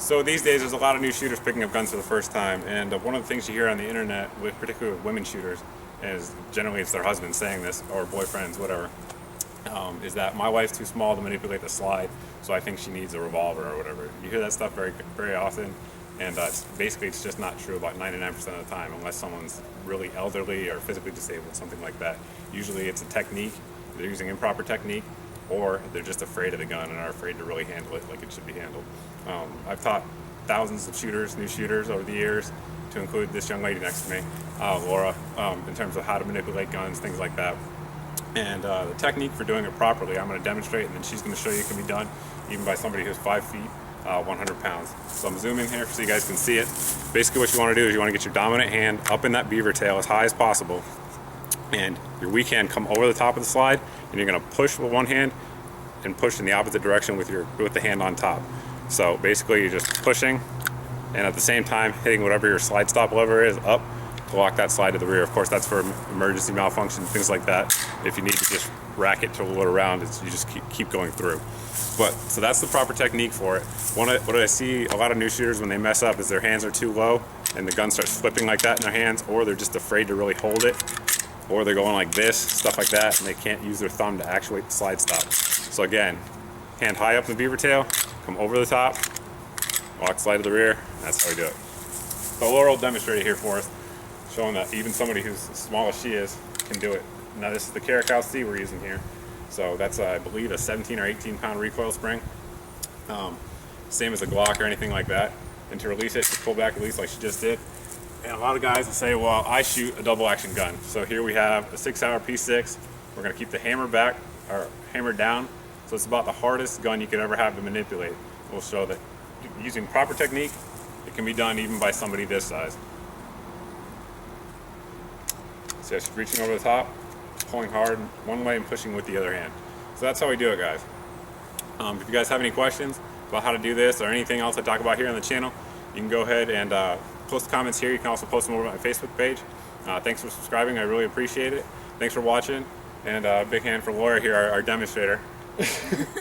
So these days, there's a lot of new shooters picking up guns for the first time, and one of the things you hear on the internet, with particularly with women shooters, is generally it's their husbands saying this or boyfriends, whatever. Is that my wife's too small to manipulate the slide, so I think she needs a revolver or whatever. You hear that stuff very, very often, and it's just not true about 99% of the time, unless someone's really elderly or physically disabled, something like that. Usually, it's a technique; they're using improper technique, or they're just afraid of the gun and are afraid to really handle it like it should be handled. I've taught thousands of shooters, new shooters, over the years, to include this young lady next to me, Laura, in terms of how to manipulate guns, things like that. And the technique for doing it properly, I'm going to demonstrate, and then she's going to show you it can be done even by somebody who's 5 feet, 100 pounds. So I'm zooming here so you guys can see it. Basically what you want to do is you want to get your dominant hand up in that beaver tail as high as possible, and your weak hand come over the top of the slide, and you're going to push with one hand and push in the opposite direction with the hand on top. So basically you're just pushing, and at the same time hitting whatever your slide stop lever is up to lock that slide to the rear. Of course, that's for emergency malfunction, things like that. If you need to just rack it to roll it around, you just keep going through. So that's the proper technique for it. What I see a lot of new shooters when they mess up is their hands are too low and the gun starts flipping like that in their hands, or they're just afraid to really hold it, or they're going like this, stuff like that, and they can't use their thumb to actuate the slide stop. So again, hand high up in the beaver tail, come over the top, lock slide to the rear, and that's how we do it. So Laura will demonstrate it here for us, showing that even somebody who's as small as she is can do it. Now this is the Caracal C we're using here. So that's, I believe, a 17 or 18 pound recoil spring. Same as a Glock or anything like that. And to release it, just pull back, release like she just did. And a lot of guys will say, well, I shoot a double action gun. So here we have a 6-hour P6. We're gonna keep the hammer back, or hammer down. So it's about the hardest gun you could ever have to manipulate. We'll show that using proper technique, it can be done even by somebody this size. So she's reaching over the top, pulling hard one way and pushing with the other hand. So that's how we do it, guys. If you guys have any questions about how to do this or anything else I talk about here on the channel, you can go ahead and post comments here. You can also post them over on my Facebook page. Thanks for subscribing. I really appreciate it. Thanks for watching. And big hand for Laura here, our demonstrator.